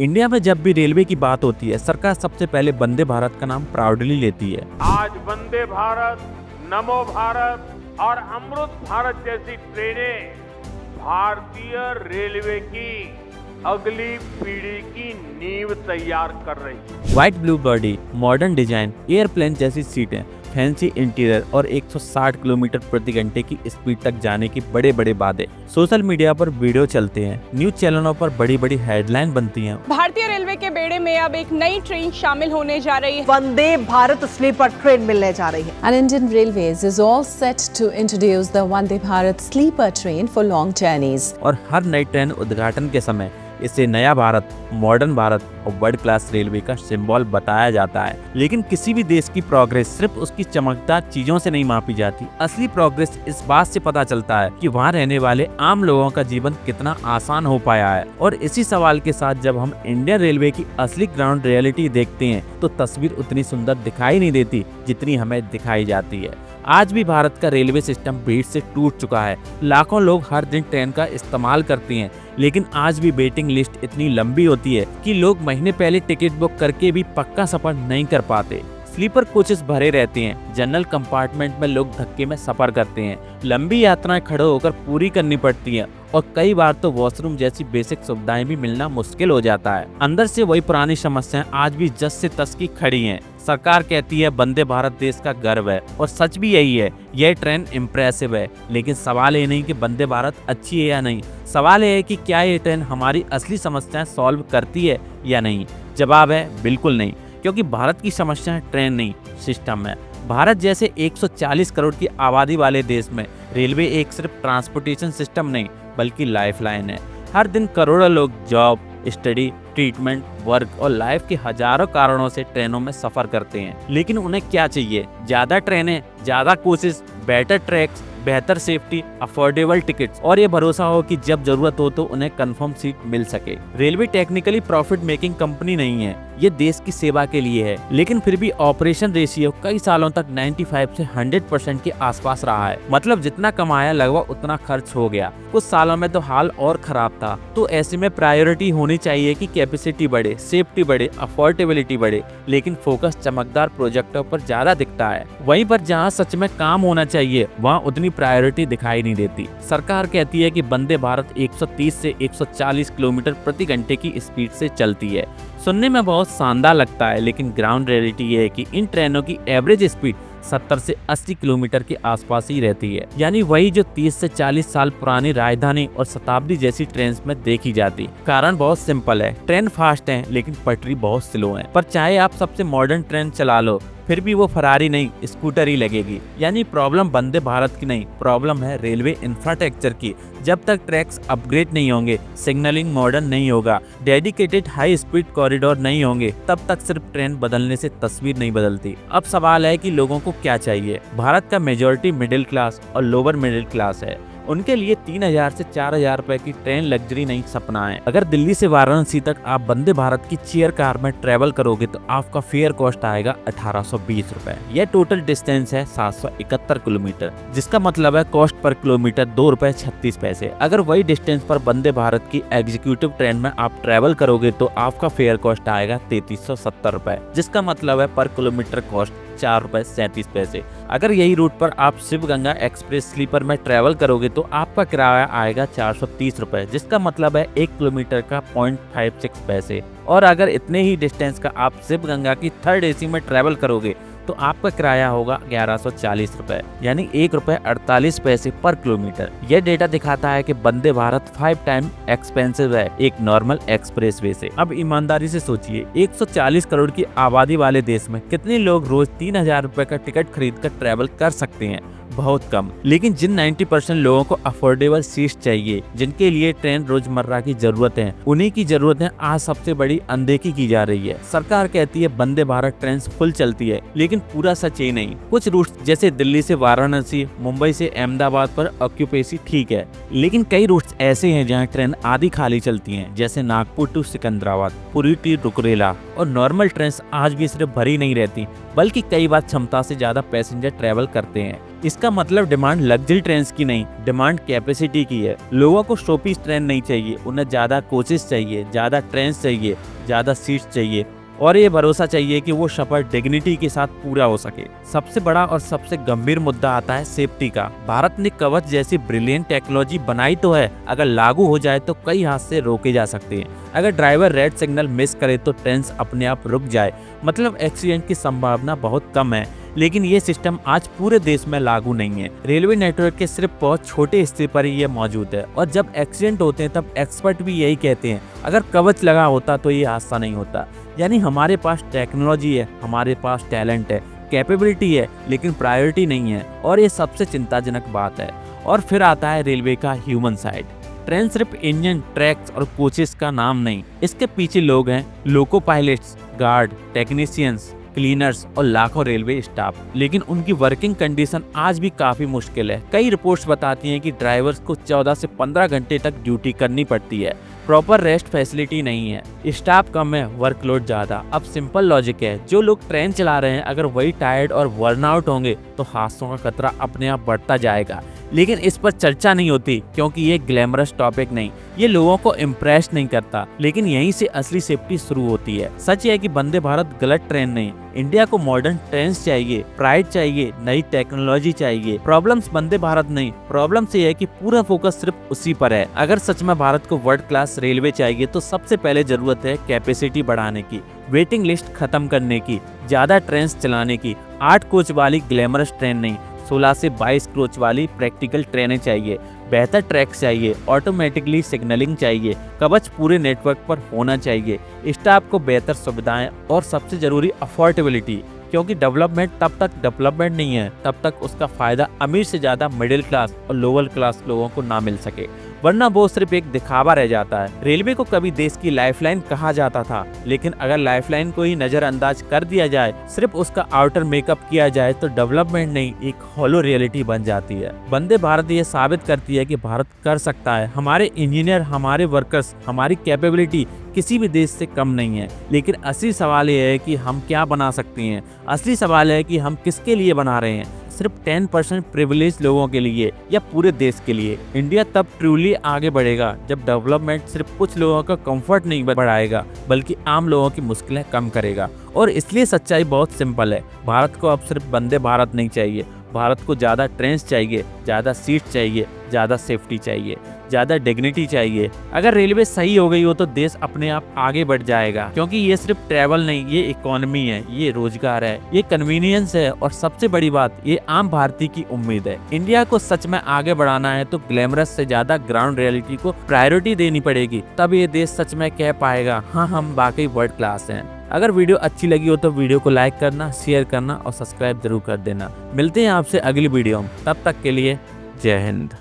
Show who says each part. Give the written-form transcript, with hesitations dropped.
Speaker 1: India में जब भी रेलवे की बात होती है, सरकार सबसे पहले वंदे भारत का नाम प्राउडली लेती है।
Speaker 2: आज वंदे भारत, नमो भारत और अमृत भारत जैसी ट्रेनें भारतीय रेलवे की अगली पीढ़ी की नींव तैयार कर रही है।
Speaker 1: White blue body, modern design, airplane जैसी सीटें, फैंसी इंटीरियर और 160 किलोमीटर प्रति घंटे की स्पीड तक जाने की बड़े बड़े वादे। सोशल मीडिया पर वीडियो चलते हैं, न्यूज चैनलों पर बड़ी बड़ी हेडलाइन बनती हैं।
Speaker 3: भारतीय रेलवे के बेड़े में अब एक नई ट्रेन शामिल होने जा रही है।
Speaker 4: वंदे भारत स्लीपर ट्रेन मिलने जा रही है।
Speaker 5: And Indian Railways is all set to introduce the Vande Bharat sleeper train for long journeys.
Speaker 1: और हर नई ट्रेन उद्घाटन के समय इसे नया भारत, मॉडर्न भारत और वर्ल्ड क्लास रेलवे का सिंबल बताया जाता है। लेकिन किसी भी देश की प्रोग्रेस सिर्फ उसकी चमकदार चीजों से नहीं मापी जाती। असली प्रोग्रेस इस बात से पता चलता है कि वहाँ रहने वाले आम लोगों का जीवन कितना आसान हो पाया है। और इसी सवाल के साथ जब हम इंडियन रेलवे की असली ग्राउंड रियलिटी देखते हैं तो तस्वीर उतनी सुंदर दिखाई नहीं देती जितनी हमें दिखाई जाती है। आज भी भारत का रेलवे सिस्टम भीड़ से टूट चुका है। लाखों लोग हर दिन ट्रेन का इस्तेमाल करते हैं, लेकिन आज भी वेटिंग लिस्ट इतनी लंबी होती है कि लोग महीने पहले टिकट बुक करके भी पक्का सफर नहीं कर पाते। स्लीपर कोचेस भरे रहते हैं, जनरल कंपार्टमेंट में लोग धक्के में सफर करते हैं, लंबी यात्राएं खड़े होकर पूरी करनी पड़ती हैं और कई बार तो वॉशरूम जैसी बेसिक सुविधाएं भी मिलना मुश्किल हो जाता है। अंदर से वही पुरानी समस्याएं आज भी जस से तस की खड़ी हैं। सरकार कहती है वंदे भारत देश का गर्व है और सच भी यही है। यह ट्रेन इम्प्रेसिव है, लेकिन सवाल ये नहीं कि वंदे भारत अच्छी है या नहीं, सवाल ये है कि क्या ये ट्रेन हमारी असली समस्याएं सॉल्व करती है या नहीं। जवाब है बिल्कुल नहीं, क्योंकि भारत की समस्या ट्रेन नहीं, सिस्टम है। भारत जैसे 140 करोड़ की आबादी वाले देश में रेलवे एक सिर्फ ट्रांसपोर्टेशन सिस्टम नहीं बल्कि लाइफलाइन है। हर दिन करोड़ों लोग जॉब, स्टडी, ट्रीटमेंट, वर्क और लाइफ के हजारों कारणों से ट्रेनों में सफर करते हैं। लेकिन उन्हें क्या चाहिए? ज्यादा ट्रेनें, ज्यादा कोचेस, बेटर ट्रैक्स, बेहतर सेफ्टी, अफोर्डेबल टिकट्स और ये भरोसा हो कि जब जरूरत हो तो उन्हें कंफर्म सीट मिल सके। Railway technically profit making company नहीं है, ये देश की सेवा के लिए है। लेकिन फिर भी ऑपरेशन रेशियो कई सालों तक 95 से 100% के आसपास रहा है। मतलब जितना कमाया लगभग उतना खर्च हो गया। कुछ सालों में तो हाल और खराब था। तो ऐसे में प्रायोरिटी होनी चाहिए कि कैपेसिटी बढ़े, सेफ्टी बढ़े, अफोर्डेबिलिटी बढ़े, लेकिन फोकस चमकदार प्रोजेक्टों पर ज्यादा दिखता है। वहीं पर जहाँ सच में काम होना चाहिए वहाँ उतनी प्रायोरिटी दिखाई नहीं देती। सरकार कहती है कि वंदे भारत 130 से 140 किलोमीटर प्रति घंटे की स्पीड से चलती है। सुनने में बहुत शानदार लगता है, लेकिन ग्राउंड रियलिटी ये है कि इन ट्रेनों की एवरेज स्पीड 70 से 80 किलोमीटर के आसपास ही रहती है। यानी वही जो 30 से 40 साल पुरानी राजधानी और शताब्दी जैसी ट्रेन में देखी जाती। कारण बहुत सिंपल है, ट्रेन फास्ट है लेकिन पटरी बहुत स्लो है। पर चाहे आप सबसे मॉडर्न ट्रेन चला लो, फिर भी वो फरारी नहीं, स्कूटर ही लगेगी। यानी प्रॉब्लम वंदे भारत की नहीं, प्रॉब्लम है रेलवे इंफ्रास्ट्रक्चर की। जब तक ट्रैक्स अपग्रेड नहीं होंगे, सिग्नलिंग मॉडर्न नहीं होगा, डेडिकेटेड हाई स्पीड कॉरिडोर नहीं होंगे, तब तक सिर्फ ट्रेन बदलने से तस्वीर नहीं बदलती। अब सवाल है कि लोगों को क्या चाहिए। भारत का मेजॉरिटी मिडिल क्लास और लोअर मिडिल क्लास है। उनके लिए 3000 से 4000 रुपए की ट्रेन लग्जरी नहीं, सपना है। अगर दिल्ली से वाराणसी तक आप वंदे भारत की चेयर कार में ट्रेवल करोगे तो आपका फेयर कॉस्ट आएगा 1820 रुपए। यह टोटल डिस्टेंस है 771 किलोमीटर, जिसका मतलब है कॉस्ट पर किलोमीटर 2 रुपए 36 पैसे। अगर वही डिस्टेंस पर वंदे भारत की एग्जीक्यूटिव ट्रेन में आप ट्रेवल करोगे तो आपका फेयर कॉस्ट आएगा 3370 रुपए, जिसका मतलब है पर किलोमीटर कॉस्ट 4 रुपए 37 पैसे। अगर यही रूट पर आप शिव गंगा एक्सप्रेस स्लीपर में ट्रेवल करोगे तो आपका किराया आएगा 430 रुपए, जिसका मतलब है 1 किलोमीटर का 0.56 पैसे। और अगर इतने ही डिस्टेंस का आप शिव गंगा की थर्ड एसी में ट्रेवल करोगे तो आपका किराया होगा 1140 रुपए, यानी 1 रुपए 48 पैसे पर किलोमीटर। यह डेटा दिखाता है कि वंदे भारत 5 टाइम एक्सपेंसिव है एक नॉर्मल एक्सप्रेसवे से। अब ईमानदारी से सोचिए, 140 करोड़ की आबादी वाले देश में कितने लोग रोज 3000 रुपए का टिकट खरीद कर ट्रेवल कर सकते हैं? बहुत कम। लेकिन जिन 90% लोगों को अफोर्डेबल सीट चाहिए, जिनके लिए ट्रेन रोजमर्रा की जरूरत है, उन्हीं की जरूरतें आज सबसे बड़ी अनदेखी की जा रही है। सरकार कहती है वंदे भारत ट्रेन फुल चलती है, लेकिन पूरा सच ये नहीं। कुछ रूट्स जैसे दिल्ली से वाराणसी, मुंबई से अहमदाबाद पर ऑक्यूपेसी ठीक है, लेकिन कई रूट्स ऐसे हैं जहाँ ट्रेन आधी खाली चलती हैं, जैसे नागपुर टू सिकंदराबाद, पुरी टू रुकरेला। और नॉर्मल ट्रेन आज भी सिर्फ भरी नहीं रहती, बल्कि कई बार क्षमता से ज्यादा पैसेंजर ट्रेवल करते हैं। इसका मतलब डिमांड लग्जरी ट्रेन की नहीं, डिमांड कैपेसिटी की है। लोगों को शोपीस ट्रेन नहीं चाहिए, उन्हें ज़्यादा कोचेस चाहिए, ज़्यादा ट्रेन चाहिए, ज़्यादा सीट्स चाहिए और ये भरोसा चाहिए कि वो सफर डिग्निटी के साथ पूरा हो सके। सबसे बड़ा और सबसे गंभीर मुद्दा आता है सेफ्टी का। भारत ने कवच जैसी ब्रिलियंट टेक्नोलॉजी बनाई तो है, अगर लागू हो जाए तो कई हादसे रोके जा सकते हैं। अगर ड्राइवर रेड सिग्नल मिस करे तो ट्रेन अपने आप रुक जाए, मतलब एक्सीडेंट की संभावना बहुत कम है। लेकिन ये सिस्टम आज पूरे देश में लागू नहीं है। रेलवे नेटवर्क के सिर्फ बहुत छोटे हिस्से पर ही ये मौजूद है और जब एक्सीडेंट होते हैं तब एक्सपर्ट भी यही कहते हैं, अगर कवच लगा होता तो ये हादसा नहीं होता। यानी हमारे पास टेक्नोलॉजी है, हमारे पास टैलेंट है, कैपेबिलिटी है, लेकिन प्रायोरिटी नहीं है और ये सबसे चिंताजनक बात है। और फिर आता है रेलवे का ह्यूमन साइड। ट्रेन सिर्फ इंजन, ट्रैक्स और कोचेस का नाम नहीं, इसके पीछे लोग हैं, लोको पायलट्स, गार्ड, टेक्नीशियंस, क्लीनर्स और लाखों रेलवे स्टाफ। लेकिन उनकी वर्किंग कंडीशन आज भी काफी मुश्किल है। कई रिपोर्ट्स बताती हैं कि ड्राइवर्स को 14 से 15 घंटे तक ड्यूटी करनी पड़ती है, प्रॉपर रेस्ट फैसिलिटी नहीं है, स्टाफ कम है, वर्कलोड ज्यादा। अब सिंपल लॉजिक है, जो लोग ट्रेन चला रहे हैं अगर वही टायर्ड और बर्नआउट होंगे तो हादसों का खतरा अपने आप बढ़ता जाएगा। लेकिन इस पर चर्चा नहीं होती क्योंकि ये ग्लैमरस टॉपिक नहीं, ये लोगों को इम्प्रेस नहीं करता। लेकिन यहीं से असली सेफ्टी शुरू होती है। सच है कि वंदे भारत गलत ट्रेन नहीं, इंडिया को मॉडर्न ट्रेन चाहिए, प्राइड चाहिए, नई टेक्नोलॉजी चाहिए। प्रॉब्लम्स वंदे भारत नहीं, प्रॉब्लम ये है कि पूरा फोकस सिर्फ उसी पर है। अगर सच में भारत को वर्ल्ड क्लास रेलवे चाहिए तो सबसे पहले जरूरत है कैपेसिटी बढ़ाने की, वेटिंग लिस्ट खत्म करने की, ज्यादा ट्रेन चलाने की। 8 कोच वाली ग्लैमरस ट्रेन नहीं, 16 से 22 कोच वाली प्रैक्टिकल ट्रेनें चाहिए, बेहतर ट्रैक चाहिए, ऑटोमेटिकली सिग्नलिंग चाहिए, कवच पूरे नेटवर्क पर होना चाहिए, स्टाफ को बेहतर सुविधाएं और सबसे जरूरी अफोर्डेबिलिटी। क्योंकि डेवलपमेंट तब तक डेवलपमेंट नहीं है तब तक उसका फायदा अमीर से ज्यादा मिडिल क्लास और लोअर क्लास लोगों को ना मिल सके, वरना वो सिर्फ एक दिखावा रह जाता है। रेलवे को कभी देश की लाइफलाइन कहा जाता था, लेकिन अगर लाइफलाइन को ही नजरअंदाज कर दिया जाए, सिर्फ उसका आउटर मेकअप किया जाए तो डेवलपमेंट नहीं, एक हॉलो रियलिटी बन जाती है। वंदे भारत ये साबित करती है कि भारत कर सकता है। हमारे इंजीनियर, हमारे वर्कर्स, हमारी कैपेबिलिटी किसी भी देश से कम नहीं है। लेकिन असली सवाल ये है कि हम क्या बना सकते हैं। असली सवाल है कि हम किसके लिए बना रहे हैं, सिर्फ 10% प्रिविलेज लोगों के लिए या पूरे देश के लिए। इंडिया तब ट्रूली आगे बढ़ेगा जब डेवलपमेंट सिर्फ कुछ लोगों का कंफर्ट नहीं बढ़ाएगा बल्कि आम लोगों की मुश्किलें कम करेगा। और इसलिए सच्चाई बहुत सिंपल है, भारत को अब सिर्फ वंदे भारत नहीं चाहिए, भारत को ज़्यादा ट्रेन चाहिए, ज़्यादा सीट चाहिए, ज़्यादा सेफ्टी चाहिए, ज़्यादा डिग्निटी चाहिए। अगर रेलवे सही हो गई हो तो देश अपने आप आगे बढ़ जाएगा, क्योंकि ये सिर्फ ट्रैवल नहीं, ये इकोनॉमी है, ये रोजगार है, ये कन्वीनियंस है और सबसे बड़ी बात, ये आम भारतीय की उम्मीद है। इंडिया को सच में आगे बढ़ाना है तो ग्लैमरस से ज्यादा ग्राउंड रियलिटी को प्रायोरिटी देनी पड़ेगी, तब ये देश सच में कह पाएगा हाँ हम वाकई वर्ल्ड क्लास हैं। अगर वीडियो अच्छी लगी हो तो वीडियो को लाइक करना, शेयर करना और सब्सक्राइब जरूर कर देना। मिलते हैं आपसे अगली वीडियो में, तब तक के लिए जय हिंद।